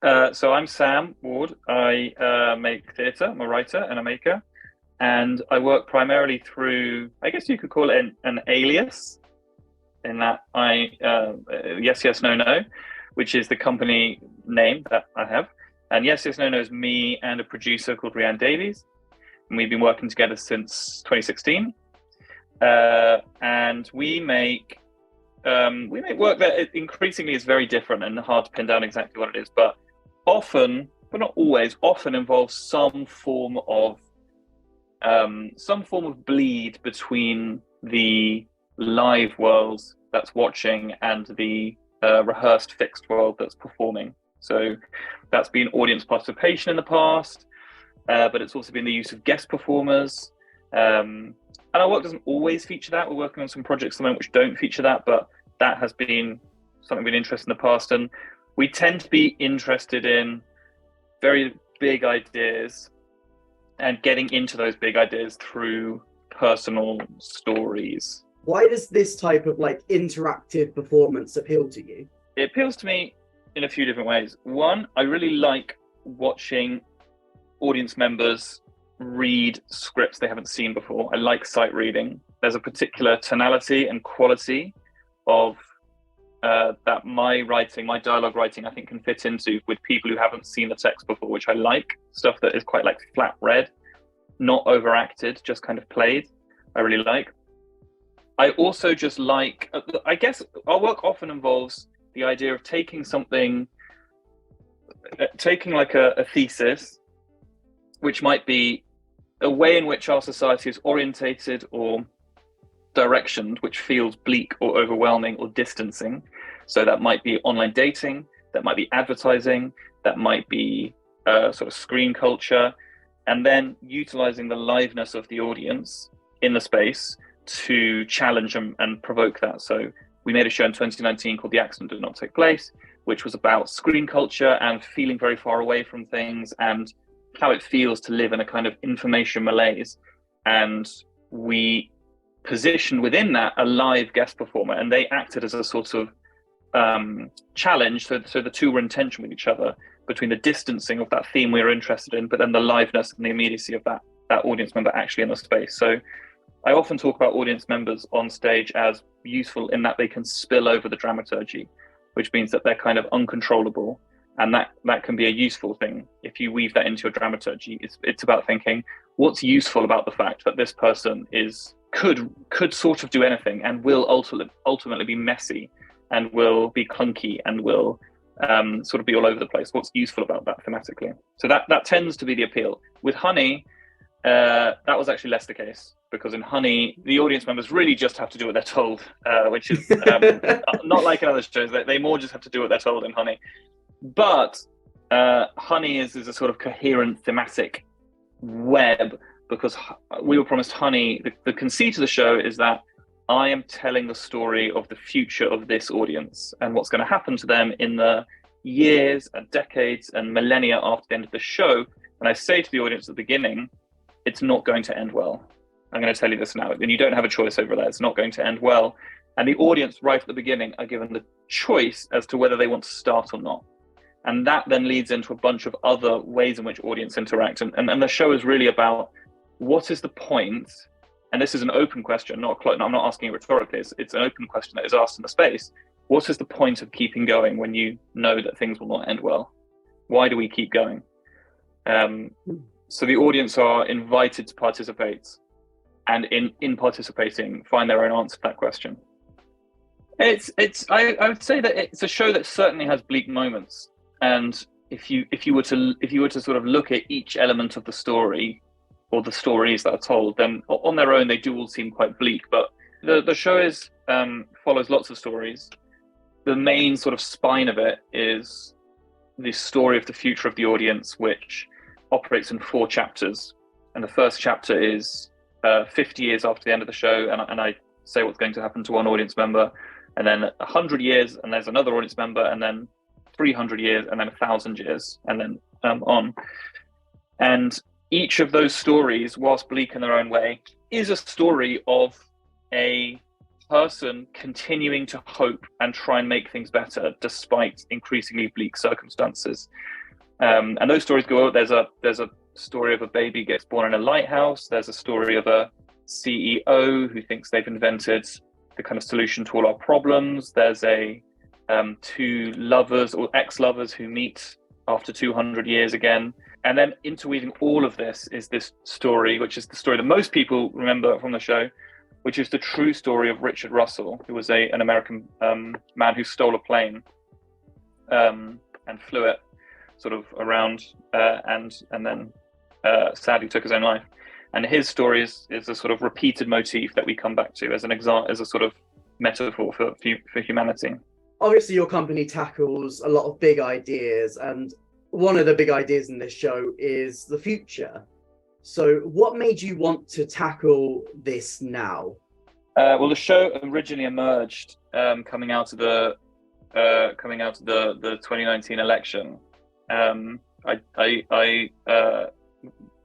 So I'm Sam Ward. I make theatre. I'm a writer and a maker, and I work primarily through, I guess you could call it an alias, in that Yes Yes No No, which is the company name that I have, and Yes Yes No No is me and a producer called Rianne Davies, and we've been working together since 2016, and we make work that increasingly is very different and hard to pin down exactly what it is, but often, but not always, often involves some form of bleed between the live world that's watching and the rehearsed fixed world that's performing. So that's been audience participation in the past, but it's also been the use of guest performers. And our work doesn't always feature that. We're working on some projects at the moment which don't feature that, but that has been something we've been interested in the past. And we tend to be interested in very big ideas and getting into those big ideas through personal stories. Why does this type of interactive performance appeal to you? It appeals to me in a few different ways. One, I really like watching audience members read scripts they haven't seen before. I like sight reading. There's a particular tonality and quality of that my dialogue writing, I think can fit into with people who haven't seen the text before, which I like. Stuff that is quite flat read, not overacted, just kind of played. I really like. I also just like, I guess our work often involves the idea of taking a thesis, which might be a way in which our society is orientated or directioned, which feels bleak or overwhelming or distancing. So that might be online dating, that might be advertising, that might be sort of screen culture, and then utilizing the liveness of the audience in the space to challenge and provoke that. So we made a show in 2019 called The Accident Did Not Take Place, which was about screen culture and feeling very far away from things and how it feels to live in a kind of information malaise. And we positioned within that a live guest performer, and they acted as a sort of challenge. So the two were in tension with each other between the distancing of that theme we were interested in, but then the liveness and the immediacy of that audience member actually in the space. So I often talk about audience members on stage as useful in that they can spill over the dramaturgy, which means that they're kind of uncontrollable. And that can be a useful thing. If you weave that into your dramaturgy, it's about thinking, what's useful about the fact that this person could sort of do anything and will ultimately be messy and will be clunky and will sort of be all over the place. What's useful about that thematically? So that tends to be the appeal. With Honey, that was actually less the case, because in Honey, the audience members really just have to do what they're told, which is not like in other shows. They more just have to do what they're told in Honey. But Honey is a sort of coherent thematic web, because we were promised Honey. The conceit of the show is that I am telling the story of the future of this audience and what's going to happen to them in the years and decades and millennia after the end of the show. And I say to the audience at the beginning, it's not going to end well. I'm going to tell you this now, and you don't have a choice over that. It's not going to end well. And the audience right at the beginning are given the choice as to whether they want to start or not. And that then leads into a bunch of other ways in which audience interact. And the show is really about, what is the point? And this is an open question, I'm not asking it rhetorically. It's an open question that is asked in the space. What is the point of keeping going when you know that things will not end well? Why do we keep going? So the audience are invited to participate, and in participating, find their own answer to that question. I would say that it's a show that certainly has bleak moments. And if you were to sort of look at each element of the story, or the stories that are told, then on their own they do all seem quite bleak. But the show follows lots of stories. The main sort of spine of it is the story of the future of the audience, which operates in 4 chapters. And the first chapter is 50 years after the end of the show, and I say what's going to happen to one audience member, and then 100 years, and there's another audience member, and then 300 years, and then 1,000 years, and then on. And each of those stories, whilst bleak in their own way, is a story of a person continuing to hope and try and make things better despite increasingly bleak circumstances. And those stories go. There's a story of a baby gets born in a lighthouse. There's a story of a CEO who thinks they've invented the kind of solution to all our problems. There's two lovers or ex-lovers who meet after 200 years again. And then interweaving all of this is this story, which is the story that most people remember from the show, which is the true story of Richard Russell, who was an American man who stole a plane and flew it sort of around and then sadly took his own life. And his story is a sort of repeated motif that we come back to as as a sort of metaphor for humanity. Obviously, your company tackles a lot of big ideas, and one of the big ideas in this show is the future. So what made you want to tackle this now? Well, the show originally emerged coming out of the 2019 election. I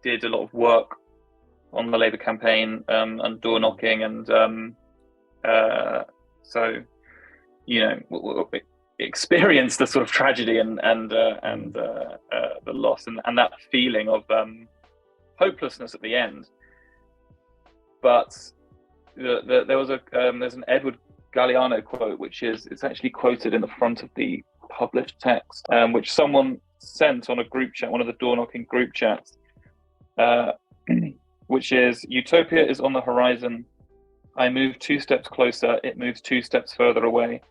did a lot of work on the Labour campaign and door knocking, and so experienced the sort of tragedy and the loss and that feeling of hopelessness at the end. But there's an Edward Galliano quote, it's actually quoted in the front of the published text, which someone sent on a group chat, one of the door knocking group chats, which is, "Utopia is on the horizon. I move 2 steps closer, it moves 2 steps further away.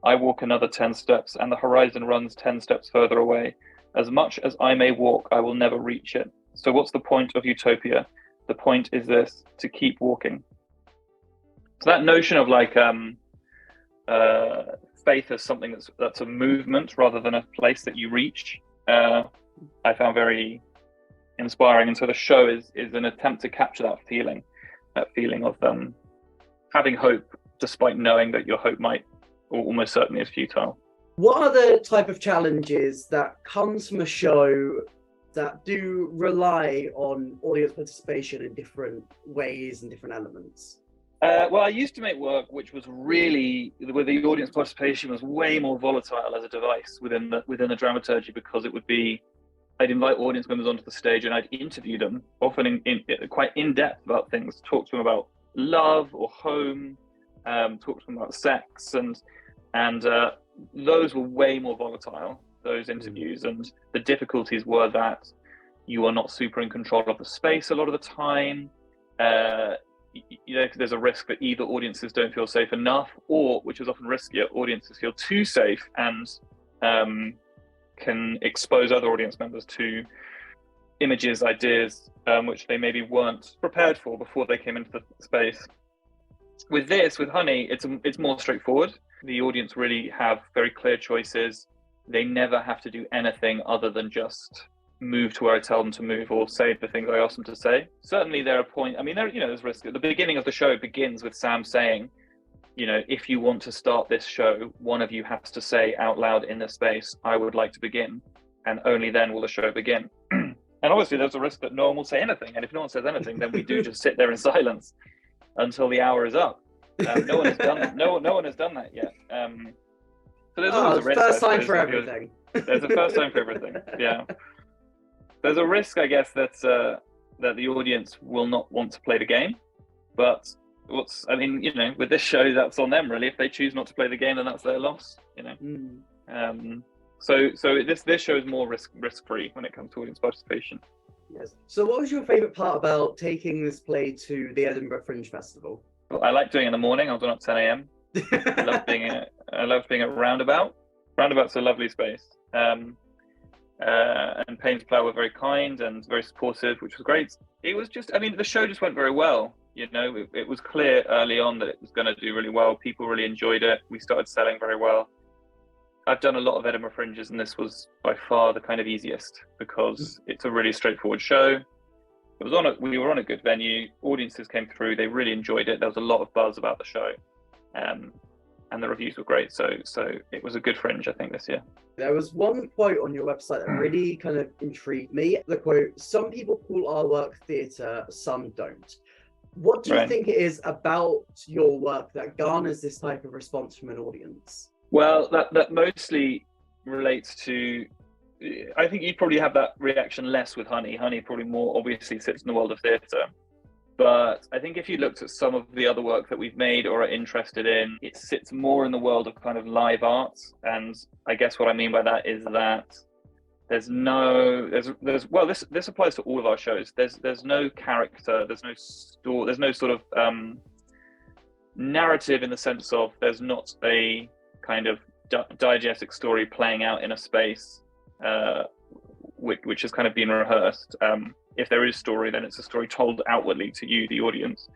I walk another 10 steps, and the horizon runs 10 steps further away. As much as I may walk, I will never reach it. So what's the point of utopia? The point is this, to keep walking." So that notion of faith as something that's a movement rather than a place that you reach, I found very inspiring. And so the show is an attempt to capture that feeling of having hope despite knowing that your hope might or almost certainly is futile. What are the type of challenges that comes from a show that do rely on audience participation in different ways and different elements? Well, I used to make work which was really, where the audience participation was way more volatile as a device within the dramaturgy, because it would be, I'd invite audience members onto the stage and I'd interview them, often in quite in-depth about things, talk to them about love or home, talk to them about sex, and those were way more volatile, those interviews. And the difficulties were that you are not super in control of the space a lot of the time. There's a risk that either audiences don't feel safe enough, or, which is often riskier, audiences feel too safe and can expose other audience members to images, ideas, which they maybe weren't prepared for before they came into the space. With Honey, it's more straightforward. The audience really have very clear choices. They never have to do anything other than just move to where I tell them to move or say the things I ask them to say. Certainly there are points, there's risk. At the beginning of the show begins with Sam saying, if you want to start this show, one of you has to say out loud in the space, "I would like to begin," and only then will the show begin. And obviously there's a risk that no one will say anything, and if no one says anything, then we do just sit there in silence until the hour is up. No one has done that yet. So there's always a risk. First time for everything. There's a first time for everything. Yeah. There's a risk, I guess, that the audience will not want to play the game. But with this show, that's on them really. If they choose not to play the game, then that's their loss. So this show is more risk-free when it comes to audience participation. Yes. So what was your favourite part about taking this play to the Edinburgh Fringe Festival? Well, I like doing it in the morning. I was on at 10 a.m. I love being at Roundabout. Roundabout's a lovely space. And Payne's Plough were very kind and very supportive, which was great. It was just, the show just went very well. It was clear early on that it was going to do really well. People really enjoyed it. We started selling very well. I've done a lot of Edinburgh Fringes, and this was by far the kind of easiest because it's a really straightforward show. We were on a good venue. Audiences came through. They really enjoyed it. There was a lot of buzz about the show. And the reviews were great. So it was a good Fringe, I think, this year. There was one quote on your website that really kind of intrigued me. The quote, "Some people call our work theatre, some don't." What do you Right. think it is about your work that garners this type of response from an audience? Well, that mostly relates to, I think you'd probably have that reaction less with Honey. Honey probably more obviously sits in the world of theatre. But I think if you looked at some of the other work that we've made or are interested in, it sits more in the world of kind of live arts. And I guess what I mean by that is that there's well, this applies to all of our shows. There's no character, there's no story, there's no sort of narrative in the sense of there's not a kind of diegetic story playing out in a space which has kind of been rehearsed. If there is story, then it's a story told outwardly to you, the audience.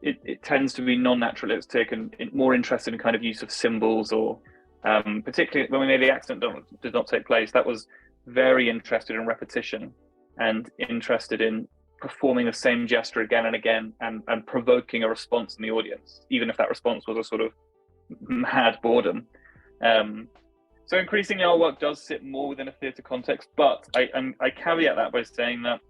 It tends to be non-naturalistic and more interested in kind of use of symbols, or particularly when we made The Accident Did Not Take Place, that was very interested in repetition and interested in performing the same gesture again and again and provoking a response in the audience, even if that response was a sort of mad boredom. So increasingly our work does sit more within a theatre context, but I caveat that by saying that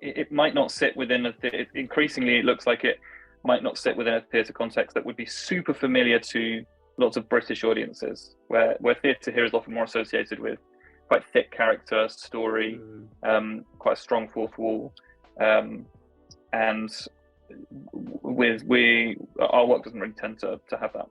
it might not sit within increasingly it looks like it might not sit within a theatre context that would be super familiar to lots of British audiences, where theatre here is often more associated with quite thick character, story, quite a strong fourth wall, and our work doesn't really tend to have that.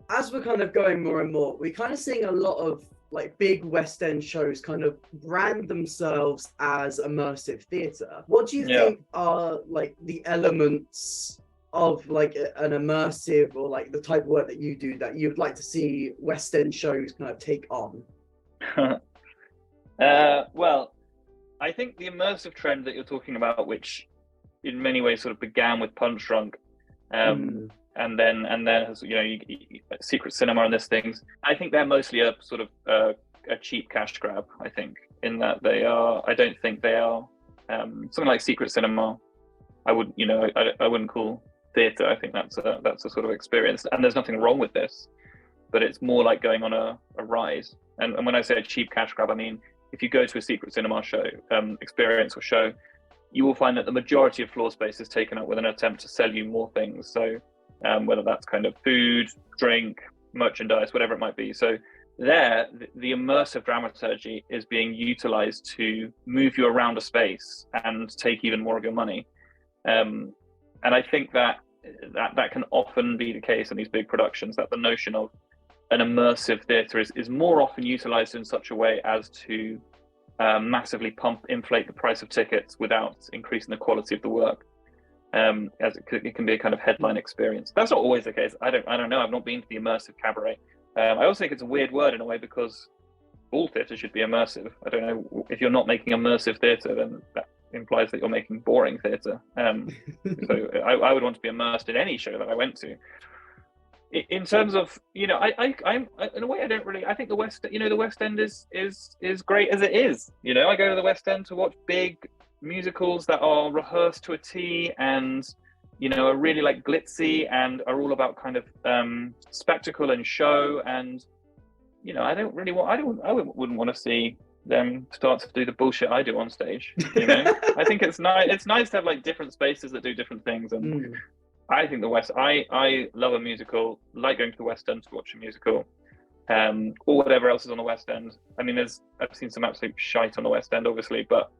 As we're kind of going more and more, we're kind of seeing a lot of like big West End shows kind of brand themselves as immersive theatre. What do you think are like the elements of like an immersive, or like the type of work that you do that you'd like to see West End shows kind of take on? Well, I think the immersive trend that you're talking about, which in many ways sort of began with Punch Drunk, and then has, secret cinema and these things, I think they're mostly a sort of a cheap cash grab. I think in that I don't think they are something like secret cinema. I wouldn't call theatre. I think that's a sort of experience, and there's nothing wrong with this, but it's more like going on a ride. And when I say a cheap cash grab, I mean if you go to a secret cinema show, experience or show, you will find that the majority of floor space is taken up with an attempt to sell you more things. So whether that's kind of food, drink, merchandise, whatever it might be. So there, the immersive dramaturgy is being utilized to move you around a space and take even more of your money. And I think that can often be the case in these big productions, that the notion of an immersive theatre is more often utilized in such a way as to massively inflate the price of tickets without increasing the quality of the work. As it can be a kind of headline experience. That's not always the case. I don't know. I've not been to the immersive cabaret. I also think it's a weird word in a way, because all theatre should be immersive. I don't know, if you're not making immersive theatre, then that implies that you're making boring theatre. So I would want to be immersed in any show that I went to. In terms of, I'm in a way I don't really. I think the West End is great as it is. I go to the West End to watch big musicals that are rehearsed to a T and are really like glitzy and are all about kind of spectacle and show, and I wouldn't want to see them start to do the bullshit I do on stage. I think it's nice to have like different spaces that do different things, and I think I love a musical, like going to the West End to watch a musical, or whatever else is on the West End. I mean, I've seen some absolute shite on the West End, obviously, but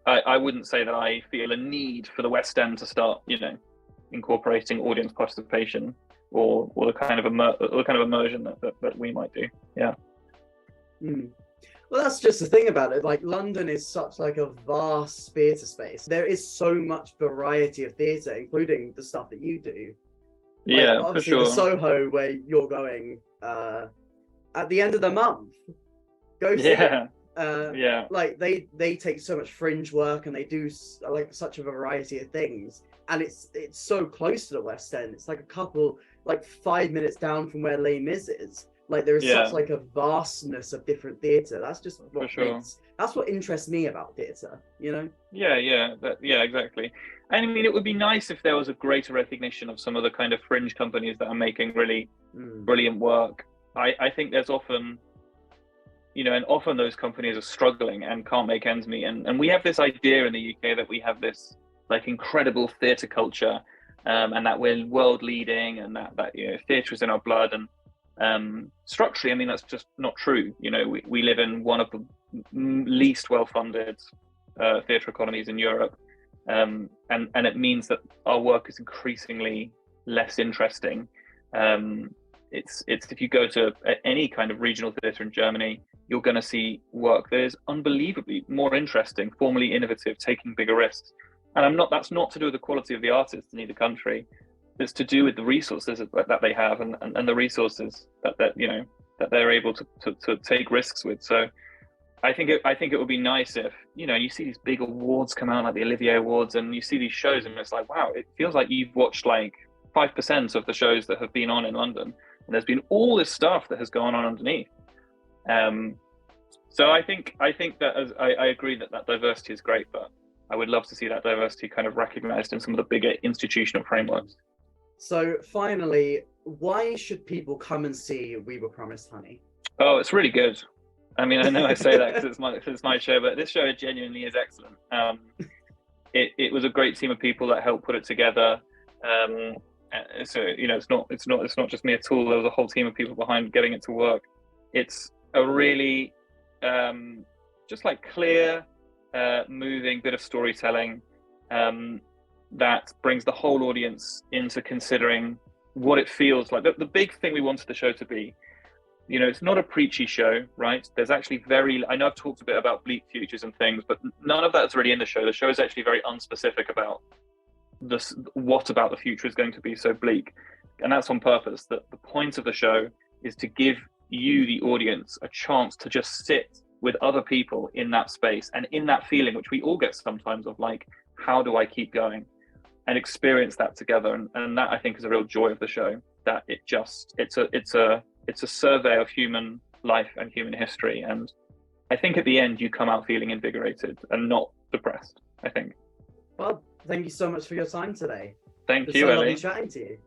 I wouldn't say that I feel a need for the West End to start, incorporating audience participation or the kind of immersion that we might do. Yeah. Well, that's just the thing about it. Like, London is such like a vast theatre space. There is so much variety of theatre, including the stuff that you do. Yeah, for sure. The Soho, where you're going at the end of the month, go see it. Like they take so much Fringe work, and they do like such a variety of things, and it's so close to the West End. It's like 5 minutes down from where Les Mis is. Like, there is such like a vastness of different theatre. That's just that's what interests me about theatre, Yeah, exactly. And I mean, it would be nice if there was a greater recognition of some of the kind of fringe companies that are making really brilliant work. I think there's often, and often those companies are struggling and can't make ends meet. And we have this idea in the UK that we have this like incredible theatre culture, and that we're world leading, and that theatre is in our blood. And structurally, I mean, that's just not true. We live in one of the least well-funded theatre economies in Europe, and it means that our work is increasingly less interesting. It's if you go to any kind of regional theatre in Germany, you're going to see work that is unbelievably more interesting, formally innovative, taking bigger risks. And that's not to do with the quality of the artists in either country. It's to do with the resources that they have, and the resources that they're able to take risks with. So I think it would be nice if you see these big awards come out, like the Olivier Awards, and you see these shows, and it's like, wow, it feels like you've watched like 5% of the shows that have been on in London, and there's been all this stuff that has gone on underneath. So I think that I agree that diversity is great, but I would love to see that diversity kind of recognized in some of the bigger institutional frameworks. So finally, why should people come and see We Were Promised Honey? Oh, it's really good. I mean, I know I say that because it's my show, but this show genuinely is excellent. It was a great team of people that helped put it together. So it's not just me at all. There was a whole team of people behind getting it to work. It's a really just like clear, moving bit of storytelling that brings the whole audience into considering what it feels like. The big thing we wanted the show to be, it's not a preachy show, right? There's actually I know I've talked a bit about bleak futures and things, but none of that's really in the show. The show is actually very unspecific about what about the future is going to be so bleak. And that's on purpose. That the point of the show is to give you, the audience, a chance to just sit with other people in that space and in that feeling, which we all get sometimes, of like, how do I keep going, and experience that together. And that, I think, is a real joy of the show, that it's a survey of human life and human history. And I think at the end you come out feeling invigorated and not depressed, I think. Well, thank you so much for your time today. Thank It's you, so Ellie. lovely chatting to you.